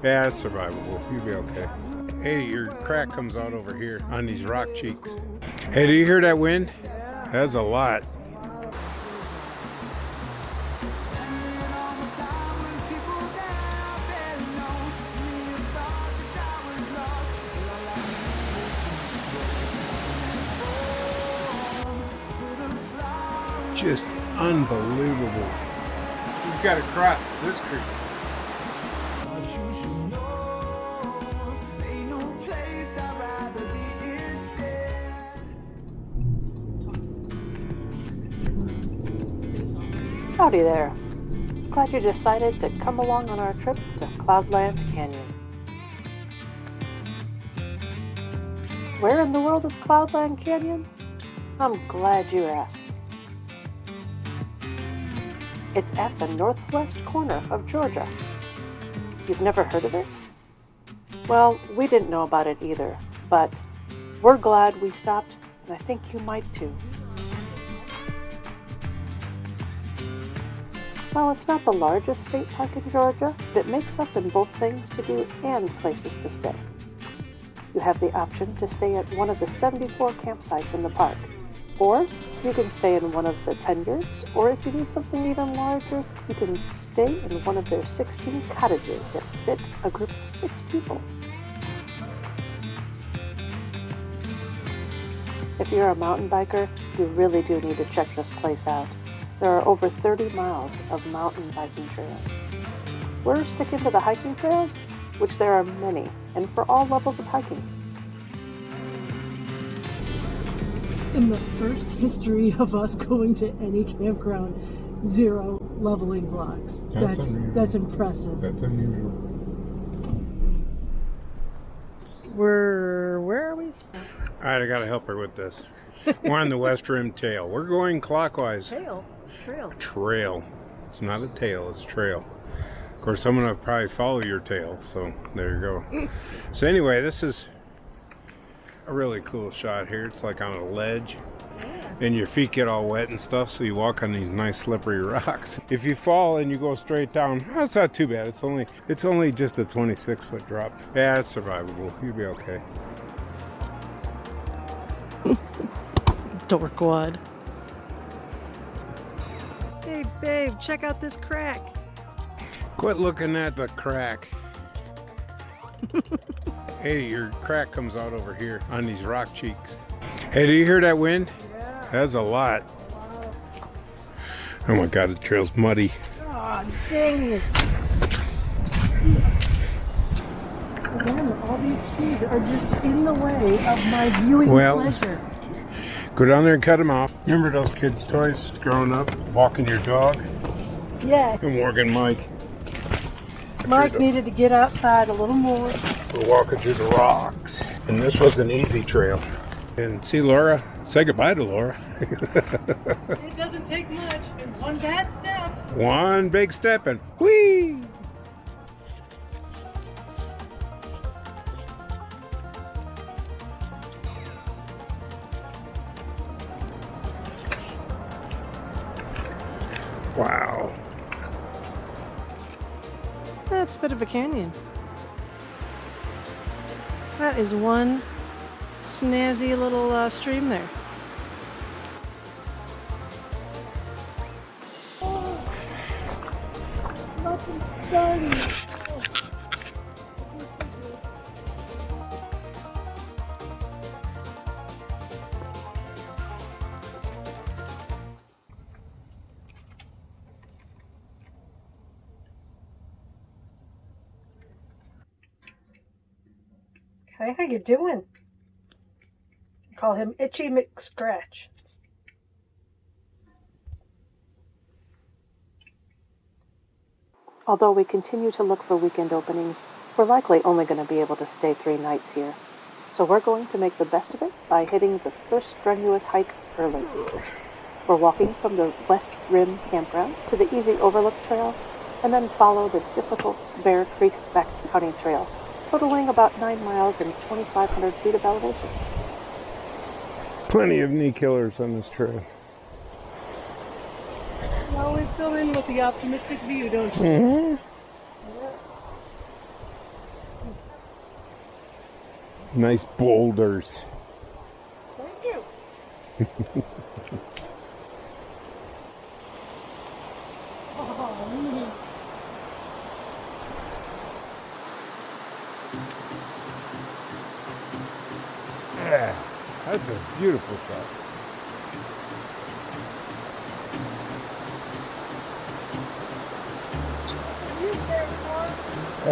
Yeah, it's survivable. You'll be okay. Hey, your crack comes out over here on these rock cheeks. Hey, do you hear that wind? That's a lot. Just unbelievable. You've got to cross this creek. Howdy there. Glad you decided to come along on our trip to Cloudland Canyon. Where in the world is Cloudland Canyon? I'm glad you asked. It's at the northwest corner of Georgia. You've never heard of it? Well, we didn't know about it either, but we're glad we stopped, and I think you might too. While it's not the largest state park in Georgia, it makes up in both things to do and places to stay. You have the option to stay at one of the 74 campsites in the park, or you can stay in one of the 10 yurts, or if you need something even larger, you can stay in one of their 16 cottages that fit a group of 6 people. If you're a mountain biker, you really do need to check this place out. There are over 30 miles of mountain biking trails. We're sticking to the hiking trails, which there are many, and for all levels of hiking. In the first history of us going to any campground, 0 leveling blocks. That's impressive. That's unusual. Where are we? All right, I got to help her with this. We're on the West Rim Trail. We're going clockwise. Trail. It's not a tail, it's trail. Of course, I'm going to probably follow your tail, so there you go. So anyway, this is a really cool shot here. It's like on a ledge, and your feet get all wet and stuff, so you walk on these nice slippery rocks. If you fall and you go straight down, that's not too bad. It's only just a 26-foot drop. Yeah, it's survivable. You'll be okay. Dorkwad. Hey babe, check out this crack. Quit looking at the crack. Hey, your crack comes out over here on these rock cheeks. Hey, do you hear that wind? Yeah. That's a lot. Oh my God, the trail's muddy. Oh, dang it. Again, all these trees are just in the way of my viewing pleasure. Go down there and cut them off. Remember those kids' toys growing up? Walking your dog? Yeah. And Morgan, Mike. Mike needed to get outside a little more. We're walking through the rocks. And this was an easy trail. And see Laura? Say goodbye to Laura. It doesn't take much. And one bad step. One big step and whee! Wow. That's a bit of a canyon. That is one snazzy little stream there. Oh, nothing's starting. Hey, how you doing? Call him Itchy McScratch. Although we continue to look for weekend openings, we're likely only going to be able to stay 3 nights here. So we're going to make the best of it by hitting the first strenuous hike early. We're walking from the West Rim Campground to the Easy Overlook Trail, and then follow the difficult Bear Creek Backcountry Trail, totaling about 9 miles and 2,500 feet of elevation. Plenty of knee killers on this trail. You always fill in with the optimistic view, don't you? Mm-hmm. Nice boulders. Thank you. Oh, yeah, that's a beautiful shot.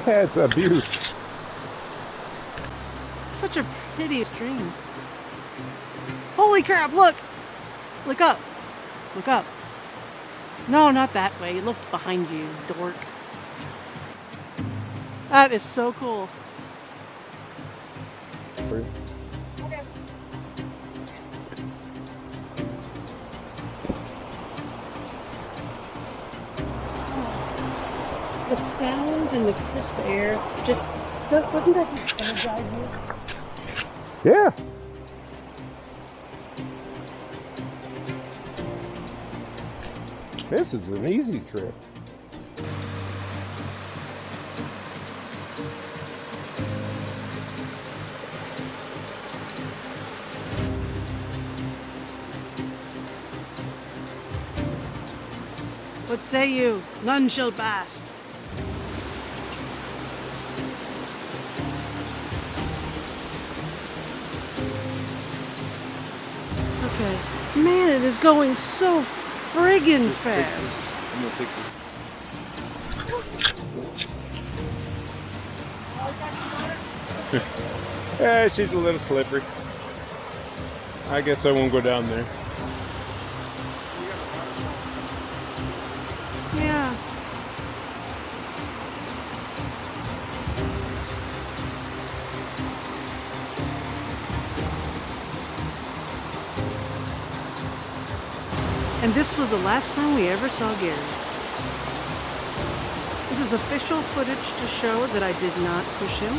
That's a beauty. such a pretty stream. Holy crap, look! Look up. Look up. No, not that way. Look behind you, dork. That is so cool. Okay. The sound and the crisp air, just, wouldn't that just energize you? Yeah. This is an easy trip. What say you? None shall pass. Okay. Man, it is going so friggin' fast. I'm gonna take this. Yeah, she's a little slippery. I guess I won't go down there. Yeah. And this was the last time we ever saw Gary. This is official footage to show that I did not push him.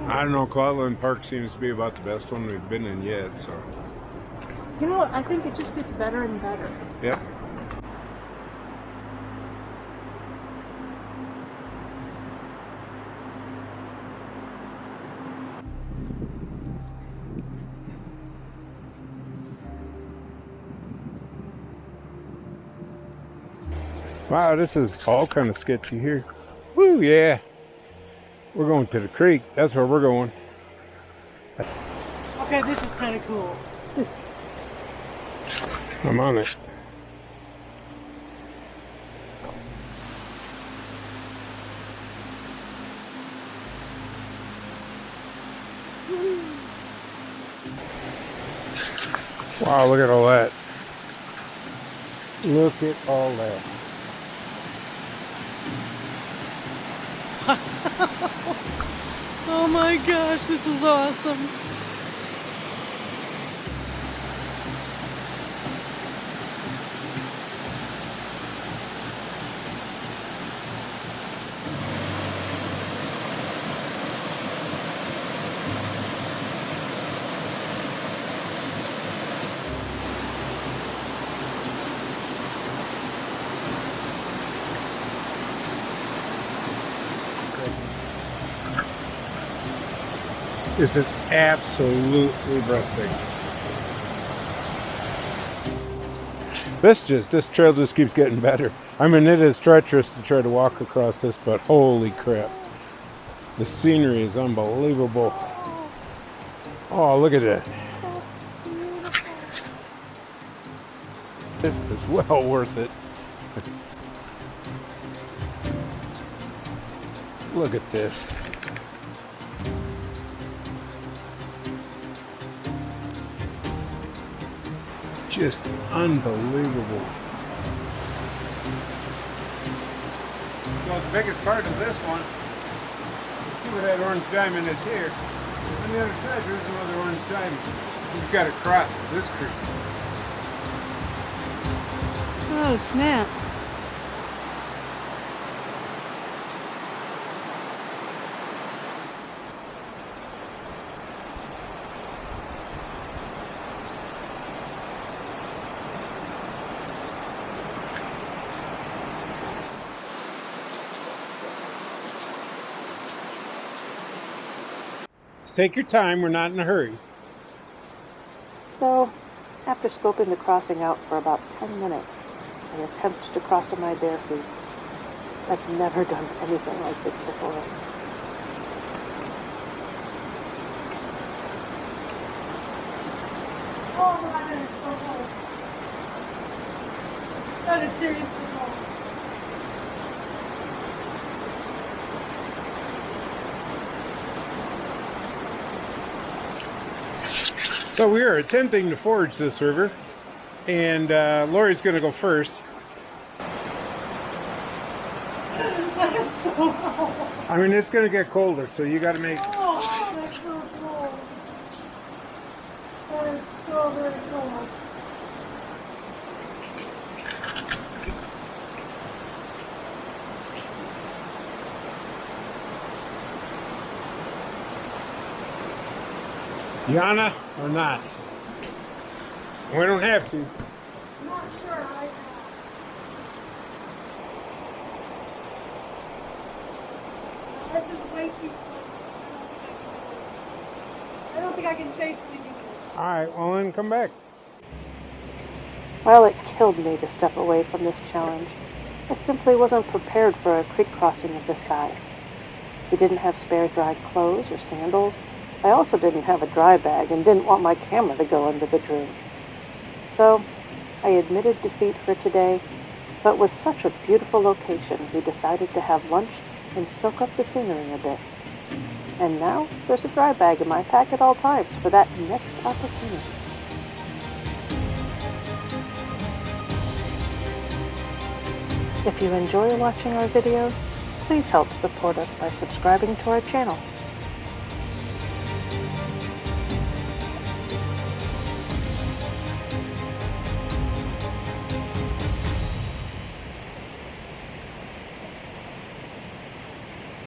I don't know, Cloudland Park seems to be about the best one we've been in yet, so. You know what? I think it just gets better and better. Yep. Wow, this is all kind of sketchy here. Woo, yeah. We're going to the creek. That's where we're going. Okay, this is kind of cool. I'm on it. Wow, look at all that. Look at all that. Oh my gosh, this is awesome. This is absolutely breathtaking. This trail just keeps getting better. I mean, it is treacherous to try to walk across this, but holy crap. The scenery is unbelievable. Oh, look at that. This is well worth it. Look at this. Just unbelievable. So the biggest part of this one, see where that orange diamond is here. On the other side there's another orange diamond. We've got to cross this creek. Oh, snap. Just take your time, we're not in a hurry. So, after scoping the crossing out for about 10 minutes, I attempt to cross on my bare feet. I've never done anything like this before. Oh my goodness, so cold. That is seriously cold. So we are attempting to forage this river, and Lori's going to go first. That is so cold. I mean, it's going to get colder, so you got to make... Oh, that's so cold. That is so very cold. Yana or not? We don't have to. I'm not sure right now. That's just way too slow. I don't think I can safely do this. Alright, well then come back. While it killed me to step away from this challenge, I simply wasn't prepared for a creek crossing of this size. We didn't have spare dry clothes or sandals. I also didn't have a dry bag and didn't want my camera to go into the drink. So, I admitted defeat for today, but with such a beautiful location, we decided to have lunch and soak up the scenery a bit. And now, there's a dry bag in my pack at all times for that next opportunity. If you enjoy watching our videos, please help support us by subscribing to our channel.